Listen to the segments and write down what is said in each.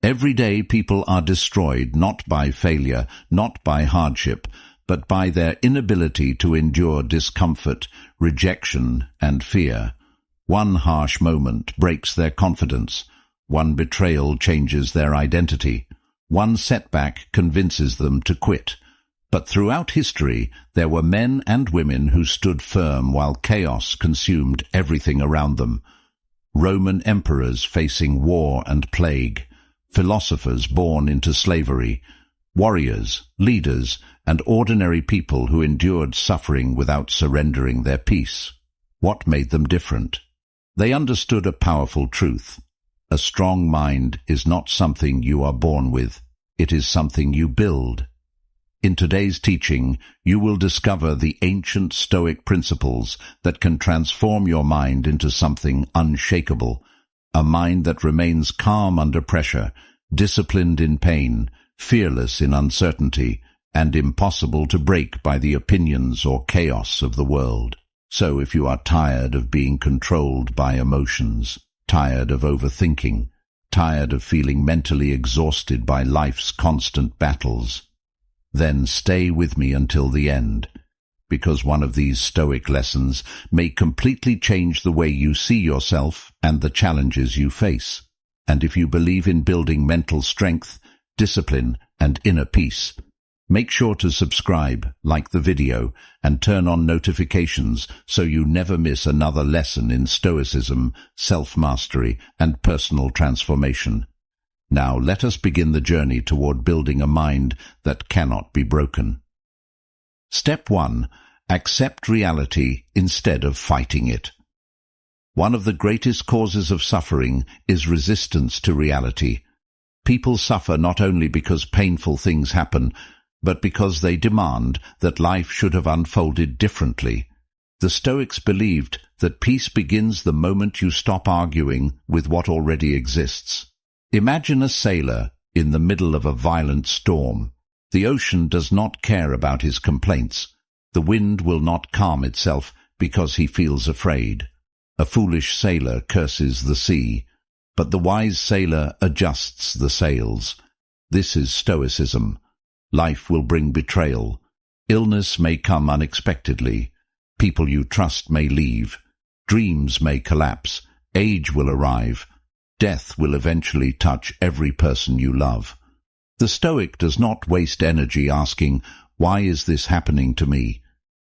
Every day people are destroyed not by failure, not by hardship, but by their inability to endure discomfort, rejection, and fear. One harsh moment breaks their confidence. One betrayal changes their identity. One setback convinces them to quit. But throughout history, there were men and women who stood firm while chaos consumed everything around them. Roman emperors facing war and plague, philosophers born into slavery, warriors, leaders, and ordinary people who endured suffering without surrendering their peace. What made them different? They understood a powerful truth. A strong mind is not something you are born with. It is something you build. In today's teaching, you will discover the ancient Stoic principles that can transform your mind into something unshakable, a mind that remains calm under pressure, disciplined in pain, fearless in uncertainty, and impossible to break by the opinions or chaos of the world. So if you are tired of being controlled by emotions, tired of overthinking, tired of feeling mentally exhausted by life's constant battles, then stay with me until the end, because one of these Stoic lessons may completely change the way you see yourself and the challenges you face. And if you believe in building mental strength, discipline, and inner peace, make sure to subscribe, like the video, and turn on notifications so you never miss another lesson in Stoicism, self-mastery, and personal transformation. Now let us begin the journey toward building a mind that cannot be broken. Step 1. Accept reality instead of fighting it. One of the greatest causes of suffering is resistance to reality. People suffer not only because painful things happen, but because they demand that life should have unfolded differently. The Stoics believed that peace begins the moment you stop arguing with what already exists. Imagine a sailor in the middle of a violent storm. The ocean does not care about his complaints. The wind will not calm itself because he feels afraid. A foolish sailor curses the sea, but the wise sailor adjusts the sails. This is Stoicism. Life will bring betrayal. Illness may come unexpectedly. People you trust may leave. Dreams may collapse. Age will arrive. Death will eventually touch every person you love. The Stoic does not waste energy asking, "Why is this happening to me?"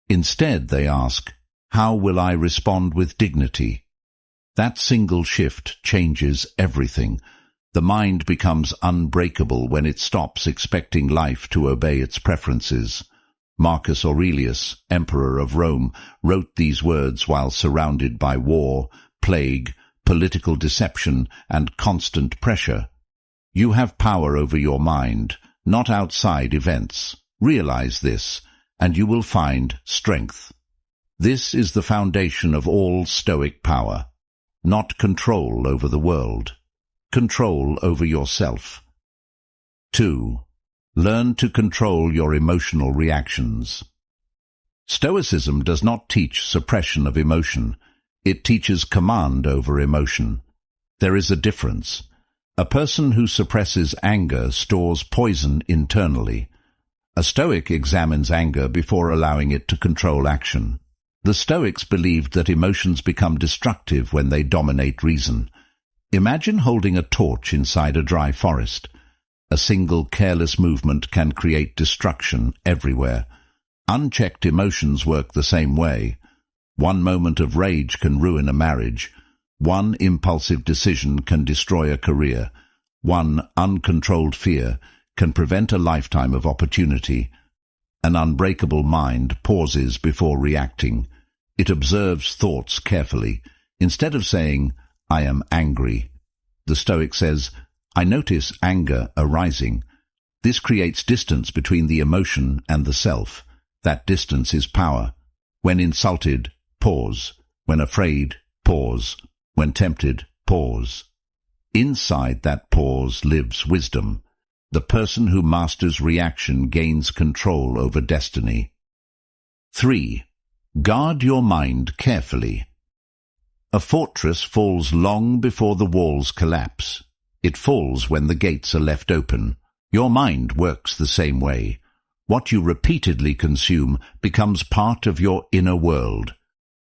Instead, they ask, "How will I respond with dignity?" That single shift changes everything. The mind becomes unbreakable when it stops expecting life to obey its preferences. Marcus Aurelius, Emperor of Rome, wrote these words while surrounded by war, plague, political deception, and constant pressure. You have power over your mind, not outside events. Realize this, and you will find strength. This is the foundation of all Stoic power. Not control over the world. Control over yourself. 2. Learn to control your emotional reactions. Stoicism does not teach suppression of emotion. It teaches command over emotion. There is a difference. A person who suppresses anger stores poison internally. A Stoic examines anger before allowing it to control action. The Stoics believed that emotions become destructive when they dominate reason. Imagine holding a torch inside a dry forest. A single careless movement can create destruction everywhere. Unchecked emotions work the same way. One moment of rage can ruin a marriage. One impulsive decision can destroy a career. One uncontrolled fear can prevent a lifetime of opportunity. An unbreakable mind pauses before reacting. It observes thoughts carefully. Instead of saying, "I am angry," the Stoic says, "I notice anger arising." This creates distance between the emotion and the self. That distance is power. When insulted, pause. When afraid, pause. When tempted, pause. Inside that pause lives wisdom. The person who masters reaction gains control over destiny. 3. Guard your mind carefully. A fortress falls long before the walls collapse. It falls when the gates are left open. Your mind works the same way. What you repeatedly consume becomes part of your inner world.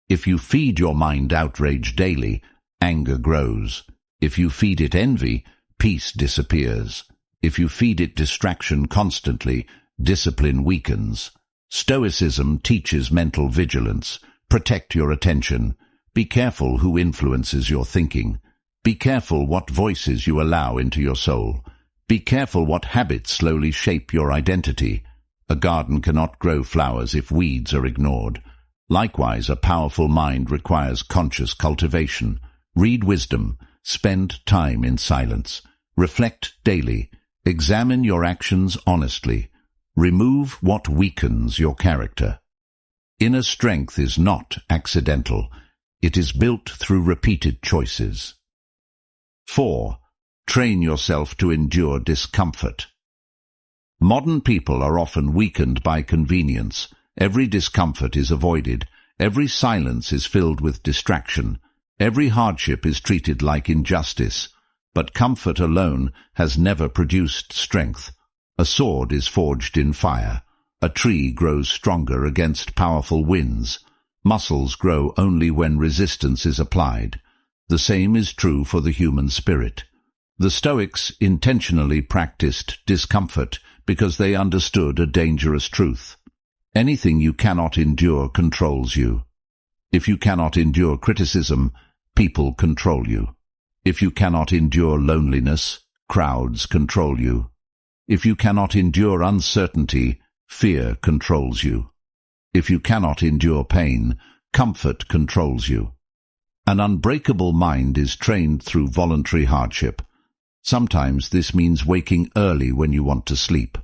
If you feed your mind outrage daily, anger grows. If you feed it envy, peace disappears. If you feed it distraction constantly, discipline weakens. Stoicism teaches mental vigilance. Protect your attention. Be careful who influences your thinking. Be careful what voices you allow into your soul. Be careful what habits slowly shape your identity. A garden cannot grow flowers if weeds are ignored. Likewise, a powerful mind requires conscious cultivation. Read wisdom. Spend time in silence. Reflect daily. Examine your actions honestly. Remove what weakens your character. Inner strength is not accidental. It is built through repeated choices. 4. Train yourself to endure discomfort. Modern people are often weakened by convenience. Every discomfort is avoided. Every silence is filled with distraction. Every hardship is treated like injustice. But comfort alone has never produced strength. A sword is forged in fire. A tree grows stronger against powerful winds. Muscles grow only when resistance is applied. The same is true for the human spirit. The Stoics intentionally practiced discomfort because they understood a dangerous truth. Anything you cannot endure controls you. If you cannot endure criticism, people control you. If you cannot endure loneliness, crowds control you. If you cannot endure uncertainty, fear controls you. If you cannot endure pain, comfort controls you. An unbreakable mind is trained through voluntary hardship. Sometimes this means waking early when you want to sleep,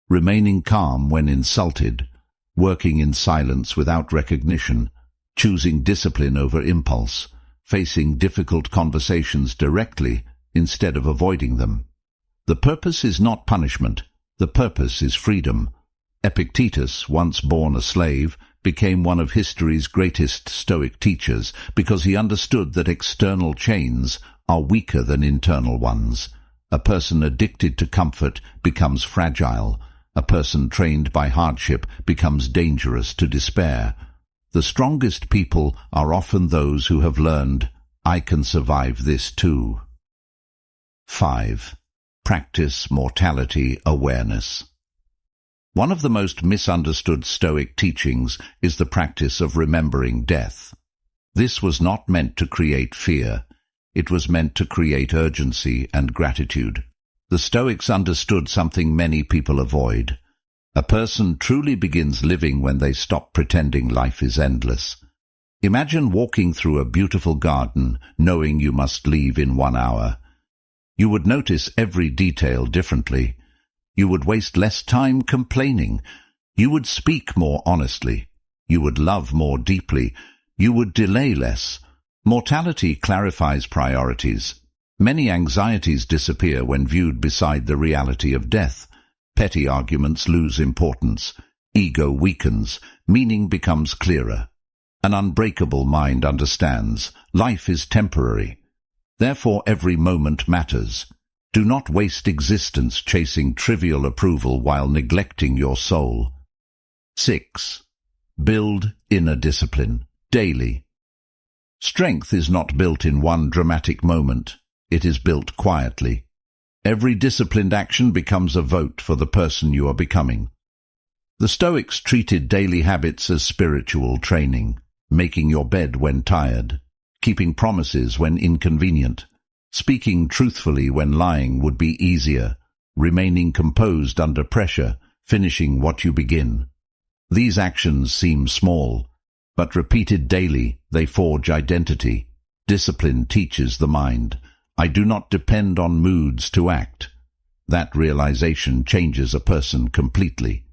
remaining calm when insulted, working in silence without recognition, choosing discipline over impulse, facing difficult conversations directly instead of avoiding them. The purpose is not punishment. The purpose is freedom. Epictetus, once born a slave, became one of history's greatest Stoic teachers because he understood that external chains are weaker than internal ones. A person addicted to comfort becomes fragile. A person trained by hardship becomes dangerous to despair. The strongest people are often those who have learned, I can survive this too. 5. Practice mortality awareness. One of the most misunderstood Stoic teachings is the practice of remembering death. This was not meant to create fear. It was meant to create urgency and gratitude. The Stoics understood something many people avoid. A person truly begins living when they stop pretending life is endless. Imagine walking through a beautiful garden, knowing you must leave in 1 hour. You would notice every detail differently. You would waste less time complaining. You would speak more honestly. You would love more deeply. You would delay less. Mortality clarifies priorities. Many anxieties disappear when viewed beside the reality of death. Petty arguments lose importance. Ego weakens. Meaning becomes clearer. An unbreakable mind understands life is temporary. Therefore every moment matters. Do not waste existence chasing trivial approval while neglecting your soul. 6. Build inner discipline daily. Strength is not built in one dramatic moment. It is built quietly. Every disciplined action becomes a vote for the person you are becoming. The Stoics treated daily habits as spiritual training, making your bed when tired, keeping promises when inconvenient, speaking truthfully when lying would be easier, remaining composed under pressure, finishing what you begin. These actions seem small, but repeated daily, they forge identity. Discipline teaches the mind, I do not depend on moods to act. That realization changes a person completely.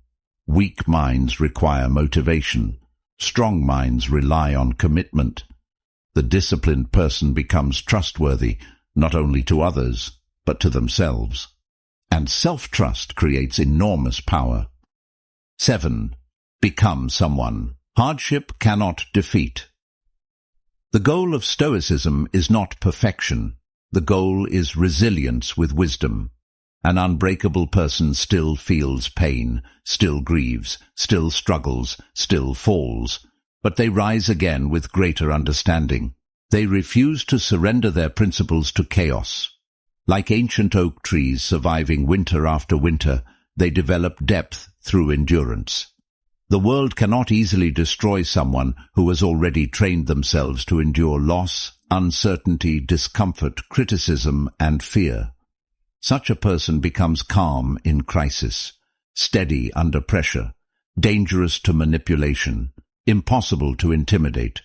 Weak minds require motivation. Strong minds rely on commitment. The disciplined person becomes trustworthy, not only to others, but to themselves. And self-trust creates enormous power. 7. Become someone. Hardship cannot defeat. The goal of Stoicism is not perfection. The goal is resilience with wisdom. An unbreakable person still feels pain, still grieves, still struggles, still falls, but they rise again with greater understanding. They refuse to surrender their principles to chaos. Like ancient oak trees surviving winter after winter, they develop depth through endurance. The world cannot easily destroy someone who has already trained themselves to endure loss, uncertainty, discomfort, criticism, and fear. Such a person becomes calm in crisis, steady under pressure, dangerous to manipulation, impossible to intimidate,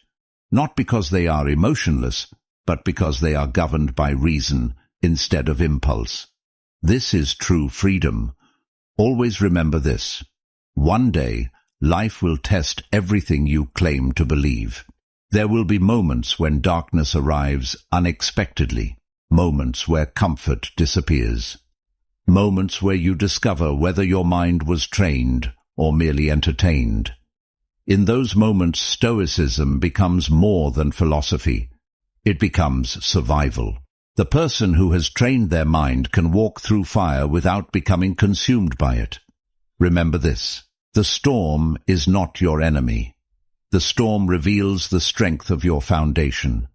not because they are emotionless, but because they are governed by reason instead of impulse. This is true freedom. Always remember this. One day, life will test everything you claim to believe. There will be moments when darkness arrives unexpectedly, moments where comfort disappears, moments where you discover whether your mind was trained or merely entertained. In those moments, Stoicism becomes more than philosophy. It becomes survival. The person who has trained their mind can walk through fire without becoming consumed by it. Remember this. The storm is not your enemy. The storm reveals the strength of your foundation.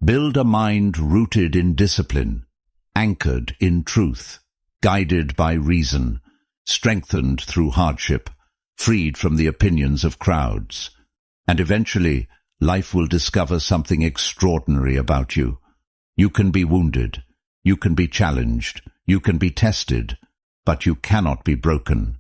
Build a mind rooted in discipline, anchored in truth, guided by reason, strengthened through hardship, freed from the opinions of crowds. And eventually, life will discover something extraordinary about you. You can be wounded, you can be challenged, you can be tested, but you cannot be broken.